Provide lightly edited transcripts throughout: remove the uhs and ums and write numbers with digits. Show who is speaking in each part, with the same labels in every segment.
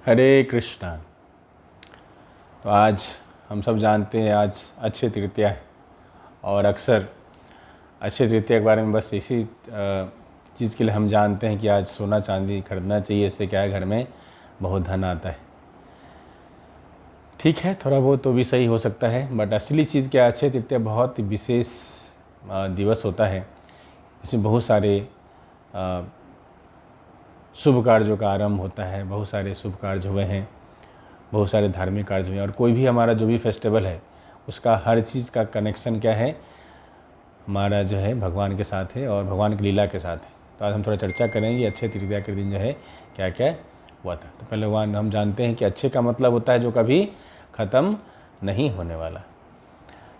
Speaker 1: हरे कृष्णा। तो आज हम सब जानते हैं आज अक्षय तृतीया है और अक्सर अक्षय तृतीया के बारे में बस इसी चीज़ के लिए हम जानते हैं कि आज सोना चांदी खरीदना चाहिए, इससे क्या है घर में बहुत धन आता है। ठीक है, थोड़ा बहुत तो भी सही हो सकता है, बट असली चीज़ क्या, अक्षय तृतीया बहुत ही विशेष दिवस होता है। इसमें बहुत सारे शुभ कार्यों का आरंभ होता है, बहुत सारे शुभ कार्य हुए हैं, बहुत सारे धार्मिक कार्य हुए हैं। और कोई भी हमारा जो भी फेस्टिवल है उसका हर चीज़ का कनेक्शन क्या है, हमारा जो है भगवान के साथ है और भगवान की लीला के साथ है। तो आज हम थोड़ा चर्चा करेंगे अक्षय तृतीया के दिन जो है क्या क्या हुआ था। तो पहले भगवान हम जानते हैं कि अक्षय का मतलब होता है जो कभी ख़त्म नहीं होने वाला।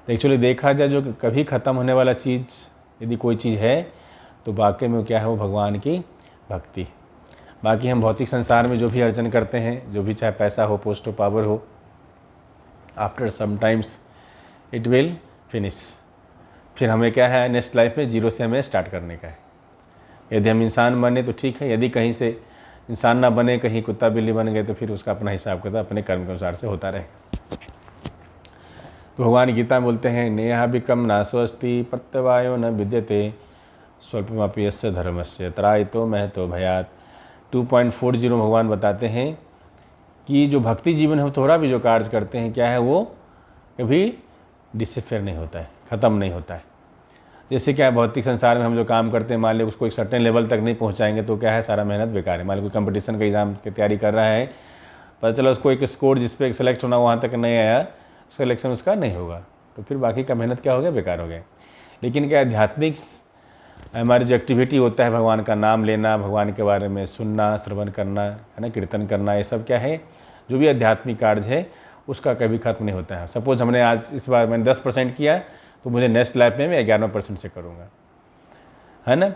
Speaker 1: तो एक्चुअली देखा जाए जो कभी ख़त्म होने वाला चीज़ यदि कोई चीज़ है तो वाकई में क्या है, वो भगवान की भक्ति। बाकी हम भौतिक संसार में जो भी अर्जन करते हैं, जो भी चाहे पैसा हो, पोस्ट हो, पावर हो, after some times it will finish. फिर हमें क्या है, नेक्स्ट लाइफ में जीरो से हमें स्टार्ट करने का है। यदि हम इंसान बने तो ठीक है, यदि कहीं से इंसान ना बने, कहीं कुत्ता बिल्ली बन गए तो फिर उसका अपना हिसाब किताब अपने कर्म के अनुसार से होता रहे। तो भगवान गीता में बोलते हैं, नेहा विक्रम नाशोस्ति प्रत्यवायो न विद्यते स्वल्पमपि यस्य धर्मस्य त्रायितो महतो भयात्। 2.40 भगवान बताते हैं कि जो भक्ति जीवन है, थोड़ा भी जो कार्य करते हैं क्या है, वो कभी डिसअफेयर नहीं होता है, ख़त्म नहीं होता है। जैसे क्या है, भौतिक संसार में हम जो काम करते हैं, मान ली उसको एक सर्टेन लेवल तक नहीं पहुंचाएंगे तो क्या है, सारा मेहनत बेकार है। मान ली कोई कंपटीशन का एग्ज़ाम की तैयारी कर रहा है, पता चला उसको एक स्कोर जिस पे सेलेक्ट होना वहाँ तक नहीं आया, सिलेक्शन उसका नहीं होगा, तो फिर बाकी का मेहनत क्या हो गया, बेकार हो गया। लेकिन क्या आध्यात्मिक हमारी जो एक्टिविटी होता है, भगवान का नाम लेना, भगवान के बारे में सुनना, श्रवण करना है ना, कीर्तन करना, ये सब क्या है, जो भी आध्यात्मिक कार्य है उसका कभी खत्म नहीं होता है। सपोज हमने आज इस बार मैंने 10% किया तो मुझे नेक्स्ट लाइफ में मैं 11% से करूँगा, है ना।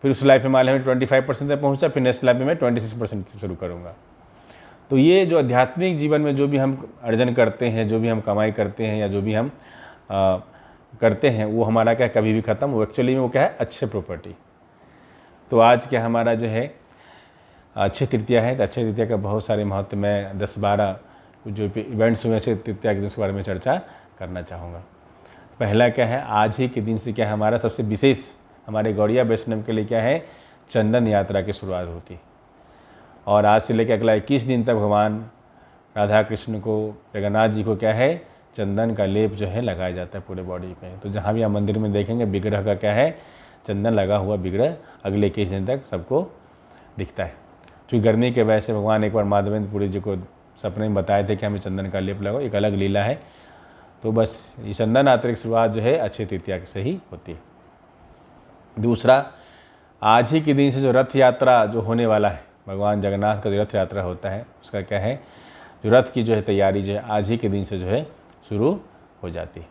Speaker 1: फिर उस लाइफ में मान लें 25% तक पहुँचा, फिर नेक्स्ट लाइफ में मैं 26% से शुरू करूँगा। तो ये जो आध्यात्मिक जीवन में जो भी हम अर्जन करते हैं, जो भी हम कमाई करते हैं या जो भी हम करते हैं, वो हमारा क्या कभी भी ख़त्म, वो एक्चुअली में वो क्या है, अच्छे प्रॉपर्टी। तो आज क्या हमारा जो है अक्षय तृतीया है। तो अक्षय तृतीया का बहुत सारे महत्व, मैं 10-12 जो इवेंट्स हुए अक्षय तृतीया के दिन के बारे में चर्चा करना चाहूँगा। पहला क्या है, आज ही के दिन से क्या है, हमारा सबसे विशेष हमारे गौड़िया वैष्णव के लिए क्या है, चंदन यात्रा की शुरुआत होती। और आज से लेकर अगला 21 दिन तक भगवान राधा कृष्ण को, जगन्नाथ जी को क्या है, चंदन का लेप जो है लगाया जाता है पूरे बॉडी पे। तो जहाँ भी आप मंदिर में देखेंगे विग्रह का क्या है, चंदन लगा हुआ विग्रह अगले 21 दिन तक सबको दिखता है। क्योंकि गर्मी के वजह से भगवान एक बार माधवेंद्र पुरी जी को सपने में बताए थे कि हमें चंदन का लेप लगाओ, एक अलग लीला है। तो बस ये चंदन यात्रा की शुरुआत जो है अक्षय तृतीया से ही होती है। दूसरा, आज ही के दिन से जो रथ यात्रा जो होने वाला है, भगवान जगन्नाथ का जो रथ यात्रा होता है, उसका क्या है, जो रथ की जो है तैयारी जो है आज ही के दिन से जो है शुरू हो जाती है।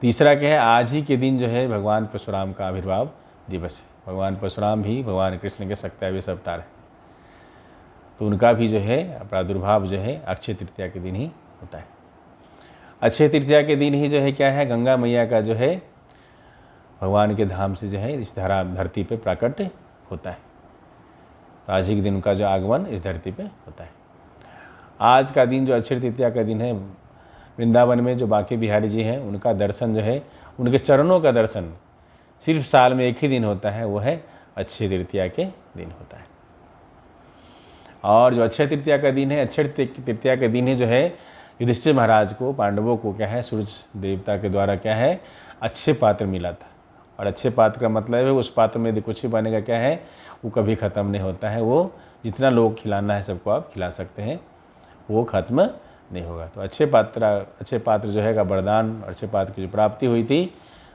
Speaker 1: तीसरा क्या है, आज ही के दिन जो है भगवान परशुराम का आविर्भाव दिवस है। भगवान परशुराम भी भगवान कृष्ण के सत्यावेश अवतार है, तो उनका भी जो है प्रादुर्भाव जो है अक्षय तृतीया के दिन ही होता है। अक्षय तृतीया के दिन ही जो है क्या है, गंगा मैया का जो है भगवान के धाम से जो है इस धरती पे प्राकट होता है। तो आज ही के दिन उनका जो आगमन इस धरती पे होता है। आज का दिन जो अक्षय तृतीया का दिन है, वृंदावन में जो बांके बिहारी जी हैं उनका दर्शन जो है, उनके चरणों का दर्शन सिर्फ साल में एक ही दिन होता है, वो है अक्षय तृतीया के दिन होता है। और जो अक्षय तृतीया का दिन है, अक्षय तृतीया के दिन ही जो है युधिष्ठिर महाराज को, पांडवों को क्या है, सूर्य देवता के द्वारा क्या है, अच्छे पात्र मिला था। और अच्छे पात्र का मतलब है उस पात्र में यदि कुछ भी बनेगा क्या है, वो कभी ख़त्म नहीं होता है। वो जितना लोग खिलाना है सबको आप खिला सकते हैं, वो ख़त्म नहीं होगा। तो अच्छे पात्र जो है का वरदान, अच्छे पात्र की जो प्राप्ति हुई थी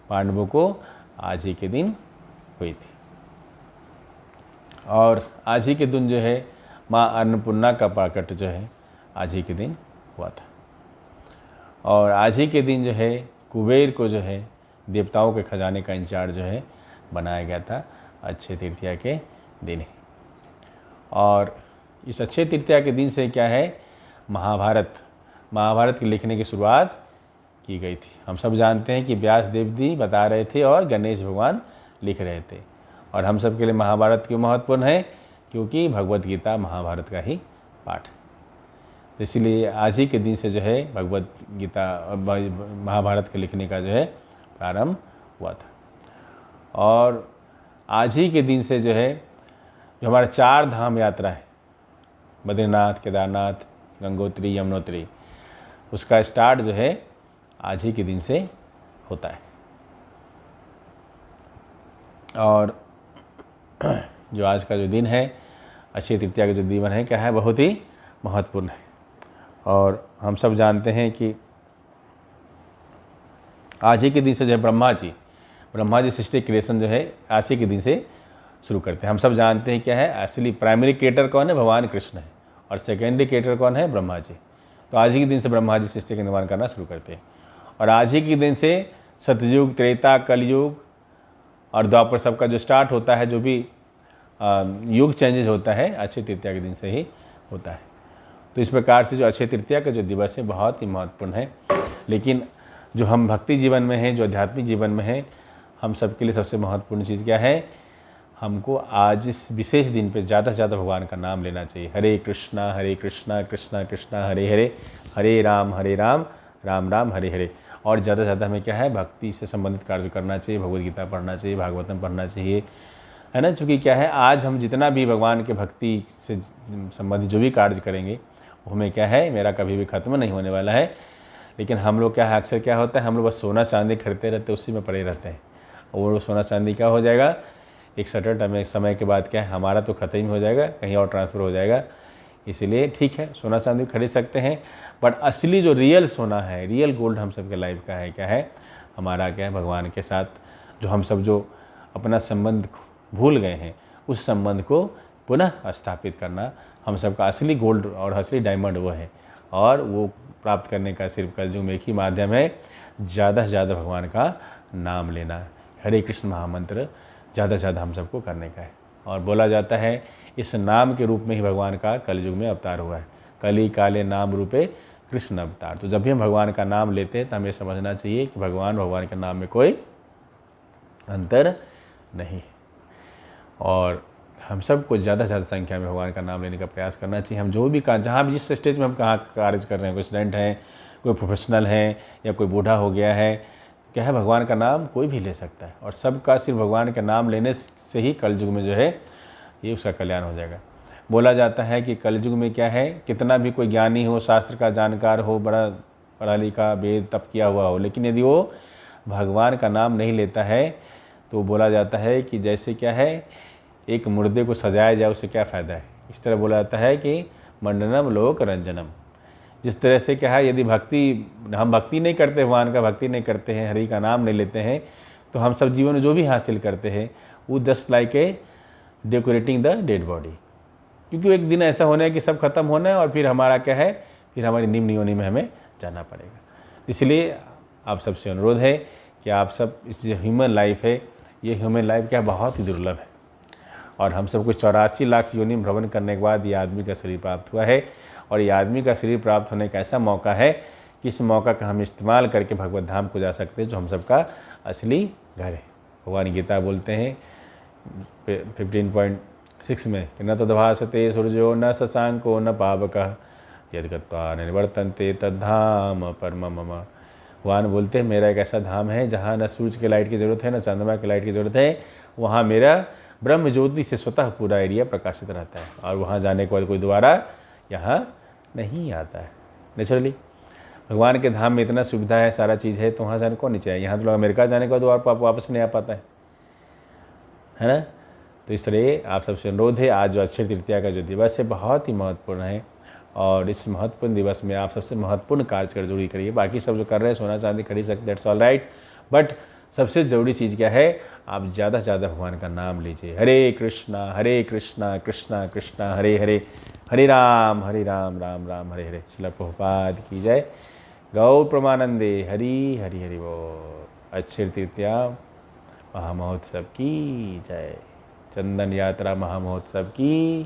Speaker 1: पांडवों को, आज ही के दिन हुई थी। और आज ही के दिन जो है माँ अन्नपूर्णा का प्राकट जो है आज ही के दिन हुआ था। और आज ही के दिन जो है कुबेर को जो है देवताओं के खजाने का इंचार्ज जो है बनाया गया था अक्षय तृतीया के दिन। और इस अक्षय तृतीया के दिन से क्या है, महाभारत के लिखने की शुरुआत की गई थी। हम सब जानते हैं कि व्यास देव जी बता रहे थे और गणेश भगवान लिख रहे थे। और हम सब के लिए महाभारत क्यों महत्वपूर्ण है, क्योंकि भगवत गीता महाभारत का ही पाठ। तो इसीलिए आज ही के दिन से जो है भगवत गीता और महाभारत के लिखने का जो है प्रारंभ हुआ था। और आज ही के दिन से जो है जो हमारा 4 धाम यात्रा है, बद्रीनाथ, केदारनाथ, गंगोत्री, यमुनोत्री, उसका स्टार्ट जो है आज ही के दिन से होता है। और जो आज का जो दिन है, अक्षय तृतीया का जो दिन है, क्या है, बहुत ही महत्वपूर्ण है। और हम सब जानते हैं कि आज ही के दिन से जो है ब्रह्मा जी सृष्टि क्रिएशन जो है आज ही के दिन से शुरू करते हैं। हम सब जानते हैं क्या है, असली प्राइमरी क्रिएटर कौन है, भगवान कृष्ण है, और सेकेंडरी क्रिएटर कौन है, ब्रह्मा जी। तो आज ही के दिन से ब्रह्मा जी सृष्टि का निर्माण करना शुरू करते हैं। और आज ही के दिन से सतयुग, त्रेता, कलयुग और द्वापर सबका जो स्टार्ट होता है, जो भी युग चेंजेस होता है, अक्षय तृतीया के दिन से ही होता है। तो इस प्रकार से जो अक्षय तृतीया का जो दिवस है बहुत ही महत्वपूर्ण है। लेकिन जो हम भक्ति जीवन में हैं, जो आध्यात्मिक जीवन में हैं, हम सबके लिए सबसे महत्वपूर्ण चीज़ क्या है, हमको आज इस विशेष दिन पे ज़्यादा से ज़्यादा भगवान का नाम लेना चाहिए। हरे कृष्णा कृष्णा कृष्णा हरे हरे, हरे राम राम राम हरे हरे। और ज़्यादा से ज़्यादा हमें क्या है, भक्ति से संबंधित कार्य करना चाहिए, भगवद गीता पढ़ना चाहिए, भागवतम पढ़ना चाहिए, है ना। चूँकि क्या है, आज हम जितना भी भगवान के भक्ति से संबंधित जो भी कार्य करेंगे वो हमें क्या है, मेरा कभी भी ख़त्म नहीं होने वाला है। लेकिन हम लोग क्या है, अक्सर क्या होता है, हम लोग बस सोना चांदी खरीदते रहते, उसी में पड़े रहते हैं। और वो सोना चांदी क्या हो जाएगा, एक सर्टेन टाइम, एक समय के बाद क्या है, हमारा तो ख़त्म ही हो जाएगा, कहीं और ट्रांसफ़र हो जाएगा। इसीलिए ठीक है, सोना चांदी खरीद सकते हैं, बट असली जो रियल सोना है, रियल गोल्ड हम सब के लाइफ का है, क्या है, हमारा क्या है, भगवान के साथ जो हम सब जो अपना संबंध भूल गए हैं, उस संबंध को पुनः स्थापित करना हम सब का असली गोल्ड और असली डायमंड वो है। और वो प्राप्त करने का सिर्फ कलयुग में एक ही माध्यम है, ज़्यादा से ज़्यादा भगवान का नाम लेना। हरे कृष्ण महामंत्र ज़्यादा से ज़्यादा हम सबको करने का है। और बोला जाता है इस नाम के रूप में ही भगवान का कलयुग में अवतार हुआ है। कली काले नाम रूपे कृष्ण अवतार। तो जब भी हम भगवान का नाम लेते हैं तो हमें समझना चाहिए कि भगवान के नाम में कोई अंतर नहीं। और हम सबको ज़्यादा से ज़्यादा संख्या में भगवान का नाम लेने का प्रयास करना चाहिए। हम जो भी जहाँ भी जिस स्टेज में हम कहाँ कार्य कर रहे हैं, कोई स्टूडेंट हैं, कोई प्रोफेशनल हैं, या कोई बूढ़ा हो गया है, क्या है, भगवान का नाम कोई भी ले सकता है। और सबका सिर्फ भगवान का नाम लेने से ही कलयुग में जो है ये उसका कल्याण हो जाएगा। बोला जाता है कि कलयुग में क्या है, कितना भी कोई ज्ञानी हो, शास्त्र का जानकार हो, बड़ा पढ़ा लिखा, वेद तप किया हुआ हो, लेकिन यदि वो भगवान का नाम नहीं लेता है तो बोला जाता है कि जैसे क्या है, एक मुर्दे को सजाया जाए, उससे क्या फ़ायदा है। इस तरह बोला जाता है कि मंडनम लोक रंजनम। जिस तरह से क्या है, यदि हम भक्ति नहीं करते, भगवान का भक्ति नहीं करते हैं, हरि का नाम नहीं लेते हैं, तो हम सब जीवन में जो भी हासिल करते हैं वो just like a decorating the dead body. क्योंकि एक दिन ऐसा होना है कि सब खत्म होना है, और फिर हमारा क्या है, फिर हमारी निम्न योनि में हमें जाना पड़ेगा। इसलिए आप सबसे अनुरोध है कि आप सब, इस जो ह्यूमन लाइफ है, ये ह्यूमन लाइफ क्या बहुत ही दुर्लभ है। और हम सबको 84 लाख योनि भ्रमण करने के बाद ये आदमी का शरीर प्राप्त हुआ है। और ये आदमी का शरीर प्राप्त होने का ऐसा मौका है कि इस मौका का हम इस्तेमाल करके भगवत धाम को जा सकते हैं, जो हम सबका असली घर है। भगवान गीता बोलते हैं 15.6 में कि न तद्भासते सूर्यो न शशांको न पावकः यद् गत्वा न निवर्तन्ते तद्धाम परम मम। भगवान बोलते हैं मेरा एक ऐसा धाम है जहाँ न सूर्य की लाइट की ज़रूरत है, न चंद्रमा की लाइट की ज़रूरत है। वहाँ मेरा ब्रह्म ज्योति से स्वतः पूरा एरिया प्रकाशित रहता है, और वहाँ जाने के बाद कोई दोबारा यहाँ नहीं आता है। नेचुरली भगवान के धाम में इतना सुविधा है, सारा चीज़ है, तो वहाँ जाने को नहीं चाहिए। यहाँ तो लोग अमेरिका जाने के बाद आप वापस नहीं आ पाता है ना। तो इस तरह आप सबसे अनुरोध है, आज जो अक्षय तृतीया का जो दिवस है बहुत ही महत्वपूर्ण है, और इस महत्वपूर्ण दिवस में आप सबसे महत्वपूर्ण कार्य कर जरूरी करिए। बाकी सब जो कर रहे हैं, सोना चांदी खरीद सकते, दैट्स ऑल राइट, बट सबसे ज़रूरी चीज़ क्या है, आप ज़्यादा से ज़्यादा भगवान का नाम लीजिए। हरे कृष्णा कृष्णा कृष्णा हरे हरे, हरे राम राम राम हरे हरे। श्रील प्रभुपाद की जय। गौ प्रमानंदे हरि हरि हरि बोल। अक्षय तृतीया महामहोत्सव की जय। चंदन यात्रा महामहोत्सव की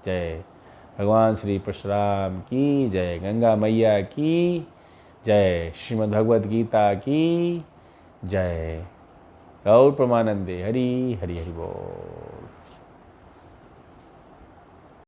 Speaker 1: जय। भगवान श्री परशुराम की जय। गंगा मैया की जय। श्रीमद् भगवद गीता की जय। गौर प्रमानंदे हरि हरि हरि बोल।